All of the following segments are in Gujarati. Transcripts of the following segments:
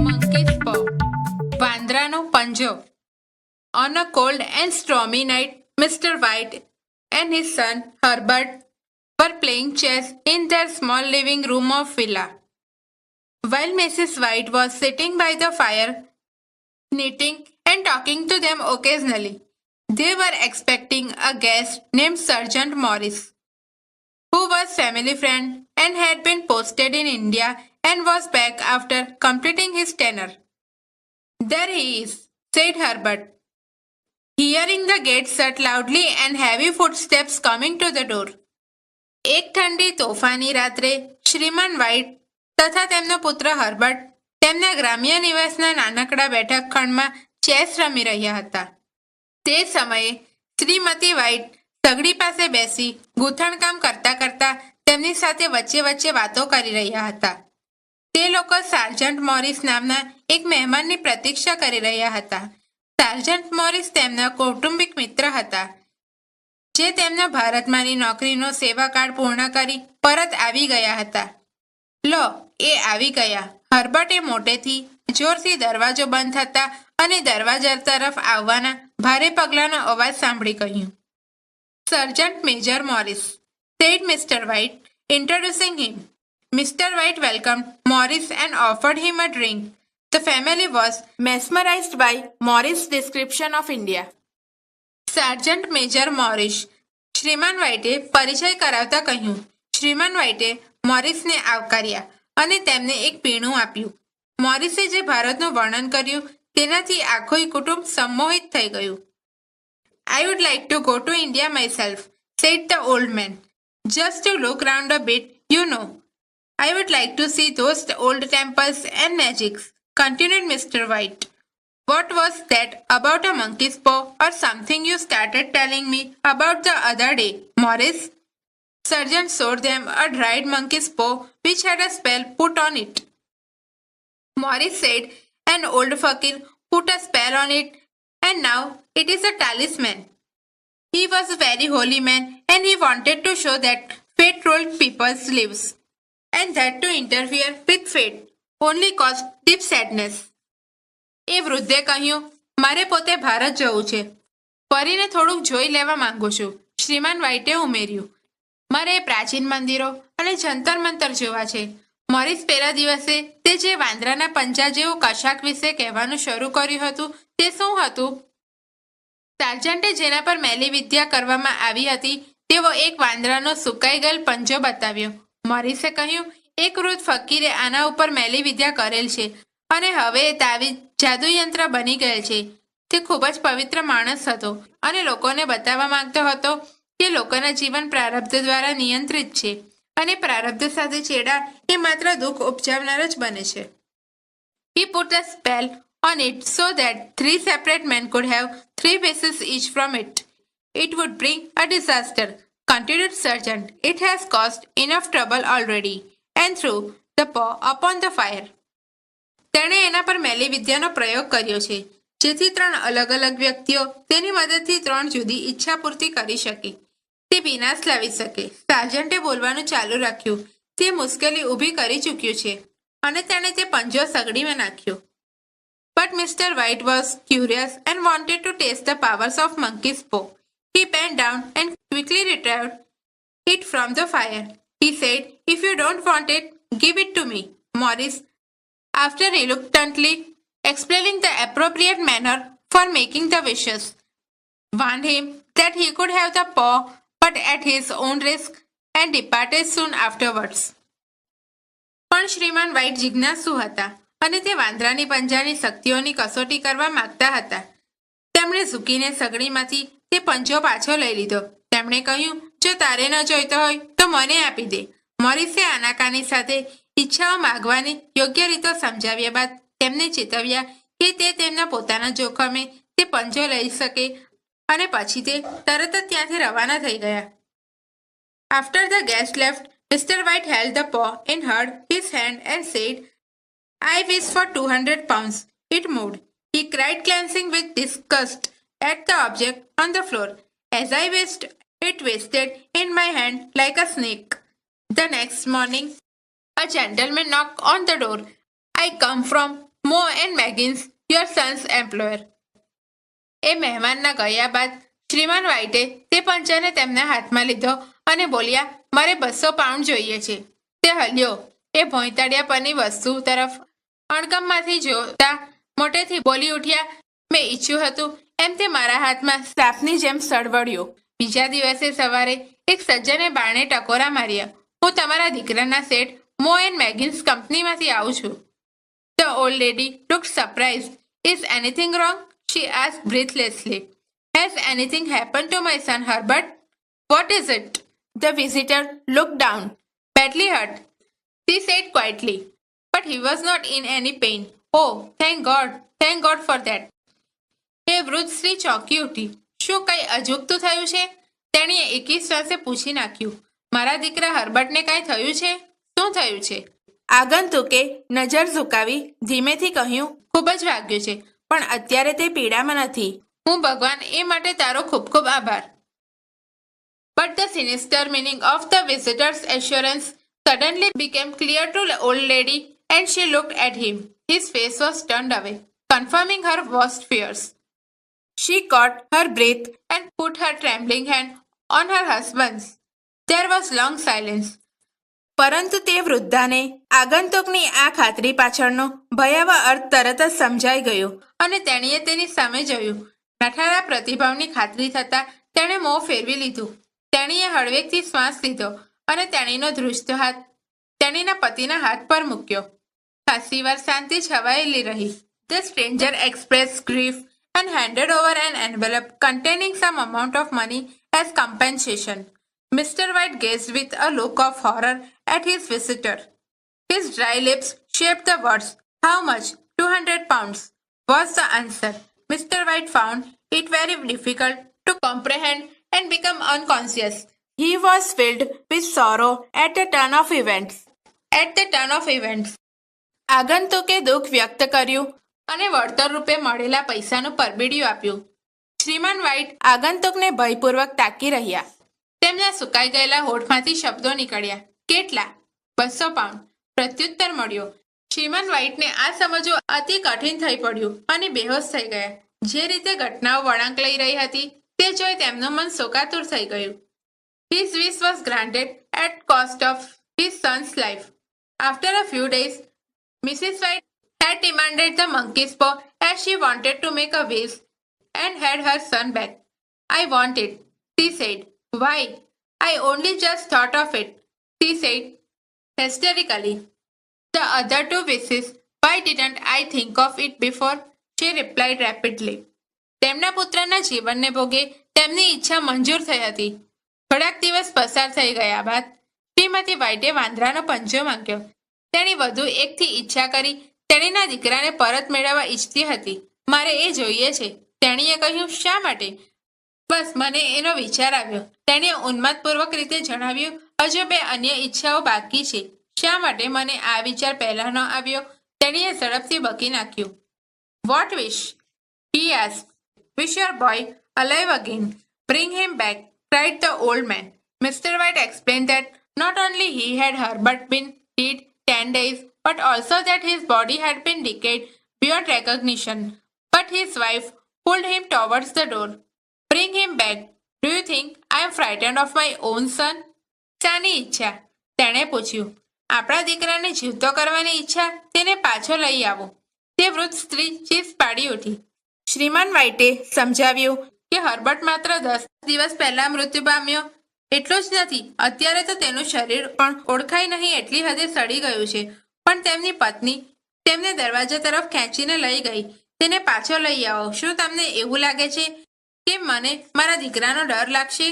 Monkey's paw. વાંદરાનો પંજો. On a cold and stormy night, Mr. White and his son Herbert were playing chess in their small living room of villa. While Mrs. White was sitting by the fire, knitting and talking to them occasionally, they were expecting a guest named Sergeant Morris, who was family friend and had been posted in India and was back after completing his tenure. There he is, said Herbert, hearing the gate shut loudly and heavy footsteps coming to the door. એક ઠંડી તોફાની રાત્રે શ્રીમાન વ્હાઇટ તથા તેમનો પુત્ર હર્બર્ટ તેમના ગ્રામ્ય નિવાસના નાનકડા બેઠક ખંડમાં ચેસ રમી રહ્યા હતા. તે સમયે શ્રીમતી વ્હાઇટ સગડી પાસે બેસી ગૂંથણકામ કરતા કરતા તેમની સાથે વચ્ચે વચ્ચે વાતો કરી રહ્યા હતા. તે લોકો સાર્જન્ટ મોરિસ નામના એક મહેમાનની પ્રતીક્ષા કરી રહ્યા હતા. સાર્જન્ટ મોરિસ તેમના કૌટુંબિક મિત્ર હતા, જે તેમના ભારતમાંની નોકરીનો સેવાકાળ પૂર્ણ કરી પરત આવી ગયા હતા. લો, એ આવી ગયા. હર્બર્ટે મોટેથી જોરથી દરવાજો બંધ થતા અને દરવાજા તરફ આવવાના ભારે પગલાંનો અવાજ સાંભળી કહ્યું, sergeant major Morris, said Mr. White, introducing him. Mr. White welcomed Morris and offered him a drink. The family was mesmerized by Morris' description of India. Sergeant major Morris, શ્રીમાન વ્હાઇટે પરિચય કરાવતા કહ્યું. શ્રીમાન વ્હાઇટે મોરિસને આવકાર્યા અને તેમને એક પીણું આપ્યું. મોરિસે જે ભારતનું વર્ણન કર્યું તેનાથી આખું કુટુંબ સંમોહિત થઈ ગયું. I would like to go to India myself, said the old man. Just to look round a bit, you know. I would like to see those old temples and magics, continued Mr. White. What was that about a monkey's paw or something you started telling me about the other day, Morris? Sergeant showed them a dried monkey's paw which had a spell put on it. Morris said an old fakir put a spell on it and now it is a talisman. He was a very holy man and he wanted to show that fate ruled people's lives and that to interfere with fate only caused deep sadness. એ વૃદ્ધે કહ્યું, મારે પોતે ભારત જવું છે. ફરીને થોડુંક જોઈ લેવા માંગુ છું. શ્રીમાન વ્હાઇટે ઉમેર્યું, મારે પ્રાચીન મંદિરો અને જંતર મંતર જોવા છે. મોરિસ પહેલા દિવસે તે જે વાંદરાના પંજા જેવું કશાક વિશે કહેવાનું શરૂ કર્યું હતું તે શું હતું? સાર્જન્ટે જેના પર મેલી વિદ્યા કરવામાં આવી હતી તેવો એક વાંદરાનો સુકાઈ ગયેલ પંજો બતાવ્યો. મોરિસે કહ્યું, એક વૃદ્ધ ફકીરે આના ઉપર મેલી વિદ્યા કરેલ છે અને હવે તાવીજ જાદુયંત્ર બની ગયેલ છે. તે ખૂબ જ પવિત્ર માણસ હતો અને લોકોને બતાવવા માંગતો હતો કે લોકોના જીવન પ્રારબ્ધ દ્વારા નિયંત્રિત છે અને પ્રારબ્ધ સાથે ચેડા એ માત્ર દુઃખ ઉપજાવનાર જ બને છે. He put a spell on it so that 3 separate men could have 3 pieces each from it. It would bring a disaster, continued Sergeant. It has caused enough trouble already. And threw the paw upon the fire. તેણે એના પર મેલી વિદ્યાનો પ્રયોગ કર્યો છે, જેથી 3 અલગ અલગ વ્યક્તિઓ તેની મદદથી 3 જુદી ઈચ્છા પૂર્તિ કરી શકે. તે વિનાશ લાવી શકે. સાર્જન્ટે બોલવાનું ચાલુ રાખ્યું. તે મુશ્કેલી ઊભી કરી ચૂક્યું છે અને તેણે તે પંજો સગડીમાં નાખ્યો. But Mr. White was curious and wanted to taste the powers of monkey's paw. He bent down and quickly retrieved it from the fire. He said, if you don't want it, give it to me. Morris, after reluctantly explaining the appropriate manner for making the wishes, warned him that he could have the paw but at his own risk and departed soon afterwards. પણ શ્રીમાન વ્હાઇટ જિજ્ઞાસુ હતા અને તે વાંદરાની પંજાની શક્તિઓની કસોટી કરવા માંગતા હતા. તેમણે ઝૂકીને સગડીમાંથી તે પંજો પાછો લઈ લીધો. તેમણે કહ્યું, જો તારે ન જોઈતો હોય તો મને આપી દે. મોરિસે આનાકાની સાથે ઈચ્છાઓ માગવાની યોગ્ય રીતો સમજાવ્યા બાદ તેમને ચેતવ્યા કે તે તેમના પોતાના જોખમે તે પંજો લઈ શકે અને પછી તે તરત જ ત્યાંથી રવાના થઈ ગયા. After the guest left, Mr. White held the paw in his hand and said, I wish for 200 pounds. It moved. He cried, glancing with disgust at the object on the floor. As I wished, it twisted in my hand like a snake. The next morning, a gentleman knocked on the door. I come from Moe and Maggins, your son's employer. એ મહેમાનના ગયા બાદ શ્રીમાન વ્હાઇટે તે પંચાને તેમના હાથમાં લીધો અને બોલ્યા, મારે 200 પાઉન્ડ જોઈએ છે. તે હલ્યો. એ ભોંયતળિયા પરની વસ્તુ તરફ અણગમમાંથી જોતા મોટેથી બોલી ઉઠ્યા, મેં ઈચ્છ્યું હતું એમ તે મારા હાથમાં સાપની જેમ સળવળ્યો. બીજા દિવસે સવારે એક સજ્જને બારણે ટકોરા માર્યા. હું તમારા દીકરાના સેટ મો એન્ડ મેગિન્સ કંપનીમાંથી આવું છું. The old lady looked surprised. Is anything wrong? She asked breathlessly. Has anything happened to my son Herbert? What is it? The visitor looked down. Badly hurt, she said quietly. But he was not in any pain. Oh, thank God for that. એ વૃદ્ધ સ્ત્રી ચોંકી ઉઠી. શું કંઈ અજુગતું થયું છે? તેણીએ એકી શ્વાસે પૂછી નાખ્યું. મારા દીકરા હર્બર્ટને કાંઈ થયું છે? શું થયું છે? આગંતુકે નજર ઝુકાવી ધીમેથી કહ્યું, ખૂબ જ વાગ્યું છે, પણ અત્યારે તે પીડામાં નથી. હું ભગવાન એ માટે તારો ખૂબ ખૂબ આભાર. But the sinister meaning of the visitor's assurance suddenly became clear to the old lady, and she looked at him. His face was turned away, confirming her worst fears. She caught her breath and put her trembling hand on her husband's. There was long silence. પરંતુ તે વૃદ્ધાને આગંતુકની આ ખાતરી પાછળનો ભયાવહ અર્થ તરત જ સમજાઈ ગયો અને તેણીએ તેની સામે જોયું. નઠારા પ્રતિભાવની ખાતરી થતાં તેણે મોં ફેરવી લીધું. તેણીએ હળવેકથી શ્વાસ લીધો અને તેણીનો ધ્રુજતો હાથ તેણીના પતિના હાથ પર મૂક્યો. ખાસ્સીવાર શાંતિ છવાયેલી રહી. The stranger expressed grief and handed over an envelope containing some amount of money as compensation. Mr. White gazed with a look of horror at his visitor. His dry lips shaped the words. How much? 200 pounds was the answer. Mr. White found it very difficult to comprehend and become unconscious. He was filled with sorrow at the turn of events. આગંતુકે દુઃખ વ્યક્ત કર્યું અને વળતર રૂપે મળેલા પૈસાનું પરબીડિયું આપ્યું. શ્રીમાન વ્હાઇટ આગંતુકને ભયપૂર્વક તાકી રહ્યા. તેમના સુકાઈ ગયેલા હોઠમાંથી શબ્દો નીકળ્યા. કેટલા? 200 પાઉન્ડ. પ્રત્યુત્તર મળ્યો. શ્રીમાન વ્હાઇટને આ સમજવું અતિ કઠિન થઈ પડ્યું અને બેહોશ થઈ ગયા. જે રીતે ઘટનાઓ વળાંક લઈ રહી હતી તે જોઈ તેમનું મન શોકાતુર થઈ ગયું. His wish was granted at cost of his son's life. After a few days, Mrs. White had demanded the monkey's paw as she wanted to make a wish and had her son back. I want it, she said. Why? I only just thought of it, she said hysterically. The other two wishes, why didn't I think of it before? She replied rapidly. તેમના પુત્રના જીવનને ભોગે તેમની ઈચ્છા મંજૂર થઈ હતી. થોડાક દિવસ પસાર થઈ ગયા બાદ શ્રીમતી વ્હાઇટે વાંદરાનો પંજો માંગ્યો. તેણી વધુ એકથી ઈચ્છા કરી તેણીના દીકરાને પરત મેળવવા ઈચ્છતી હતી. મારે એ જોઈએ છે. તેણીએ કહ્યું, શા માટે? બસ મને એનો વિચાર આવ્યો. તેણીએ ઉન્માદપૂર્વક રીતે જણાવ્યું, હજુ 2 અન્ય ઈચ્છાઓ બાકી છે. શા માટે મને આ વિચાર પહેલા ન આવ્યો? તેણીએ ઝડપથી બકી નાખ્યું. What wish? He asked. Wish your boy alive again. Bring him back, cried the old man. Mr. White explained that not only he had Herbert been dead 10 days, but also that his body had been decayed beyond recognition. But his wife pulled him towards the door. Bring him back. Do you think I am frightened of my own son? શાની ઈચ્છા? તેણે પૂછ્યું. આપણા દીકરાને જીવતો કરવાની ઈચ્છા. તેને પાછો લઈ આવો. તે વૃદ્ધ સ્ત્રી ચીસ પાડી ઉઠી. શ્રીમાન વ્હાઇટે સમજાવ્યું કે હર્બર્ટ માત્ર 10 દિવસ પહેલા મૃત્યુ પામ્યો. એટલું જ નથી, અત્યારે તો તેનું શરીર પણ ઓળખાય નહીં એટલી હદે સડી ગયું છે. પણ તેમની પત્ની તેમને દરવાજા તરફ ખેંચીને લઈ ગઈ. તેને પાછો લઈ આવો. શું તમને એવું લાગે છે કે મને મારા દીકરાનો ડર લાગશે?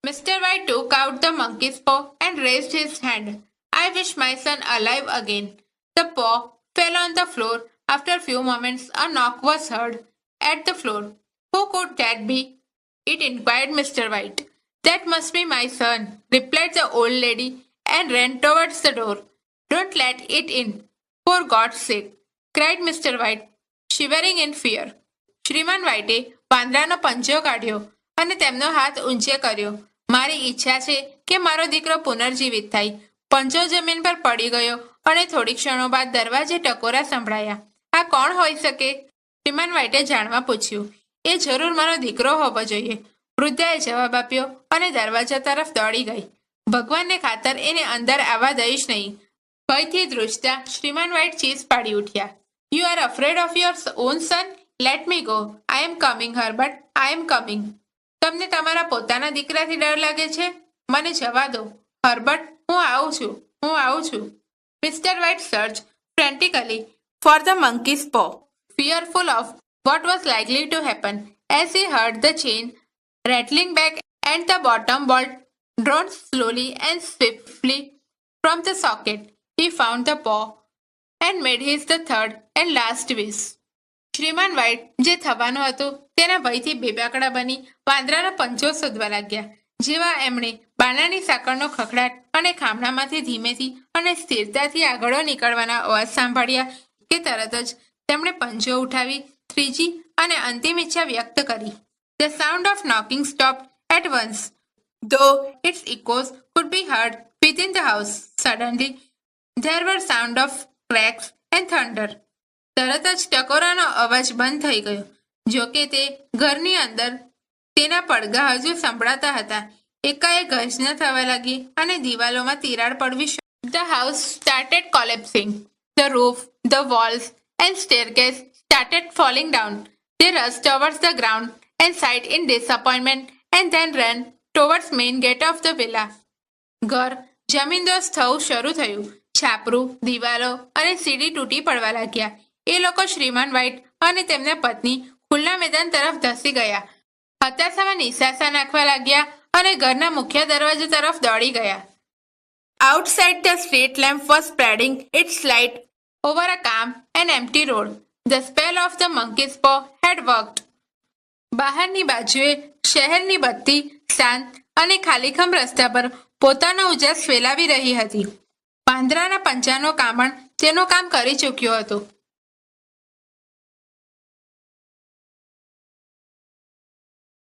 Mr. White took out the monkey's paw and raised his hand. I wish my son alive again. The paw fell on the floor. After a few moments, a knock was heard at the floor. Who could that be? It inquired Mr. White. That must be my son, replied the old lady and ran towards the door. Don't let it in, for God's sake, cried Mr. White, shivering in fear. શ્રીમાન વ્હાઇટે વાંદરાનો પંજો કાઢ્યો અને તેમનો હાથ ઊંચે કર્યો. મારી ઈચ્છા છે કે મારો દીકરો પુનર્જીવિત થાય. પંજો જમીન પર પડી ગયો અને થોડી ક્ષણો બાદ દરવાજે ટકોરા સંભળાયા. આ કોણ હોઈ શકે? શ્રીમાન વ્હાઇટે જાણવા પૂછ્યું. એ જરૂર મારો દીકરો હોવો જોઈએ, વૃદ્ધાએ જવાબ આપ્યો અને દરવાજા તરફ દોડી ગઈ. ભગવાનને ખાતર એને અંદર આવવા દઈશ નહીં. ભયથી ધ્રુજતા શ્રીમાન વ્હાઇટ ચીસ પાડી ઉઠ્યા. You are afraid of your own son? Let me go. I am coming Herbert, I am coming. તમને તમારા પોતાના દીકરાથી ડર લાગે છે? મને જવા દો. હર્બર્ટ, હું આવું છું, હું આવું છું. Mr White search frantically for the monkey's paw, fearful of what was likely to happen as he heard the chain rattling back and the bottom bolt drawn slowly and swiftly from the socket. He found the paw and made his the third and last wish. Shriman white જે થવાનું હતું તેના ભયથી બેબાકડા બની વાંદરાનો પંજો શોધવા લાગ્યા. જેવા એમણે બાણાની સાંકળનો ખખડાટ અને ખામણામાંથી ધીમેથી અને સ્થિરતાથી આગળ નીકળવાના અવાજ સાંભળ્યા કે તરત જ તેમણે પંજો ઉઠાવી ત્રીજી અને અંતિમ ઈચ્છા વ્યક્ત કરી. The sound of knocking stopped at once, though its echoes could be heard within the house. Suddenly, there were sound of cracks and thunder. તરત જ ટકોરાનો અવાજ બંધ થઈ ગયો. જો કે તે ઘરની અંદર તેના પડઘા હજુ સંભળાતા હતા. એકાએક ઘર્ષણા થવા લાગી અને દિવાલોમાં તિરાડ પડવી. The house started collapsing. The roof, the walls and staircase started falling down. They rushed towards the ground and sighed in disappointment and then ran towards main gate of the villa. ઘર જમીનદોસ્ત થવું શરૂ થયું. છાપરું, દિવાલો અને સીડી તૂટી પડવા લાગ્યા. એ લોકો શ્રીમાન વ્હાઇટ અને તેમના પત્ની ખુલ્લા મેદાન તરફ ધસી ગયા. હતાશામાં નિશાસા નાખવા લાગ્યા અને ઘરના મુખ્ય દરવાજા તરફ દોડી ગયા. Outside the street lamp was spreading its light over a calm and empty road. The spell of the monkey's paw had worked. બહારની બાજુએ શહેરની બત્તી શાંત અને ખાલીખમ રસ્તા પર પોતાનો ઉજાસ ફેલાવી રહી હતી. પાંદડાના પંજાનો કામણ તેનું કામ કરી ચૂક્યો હતો.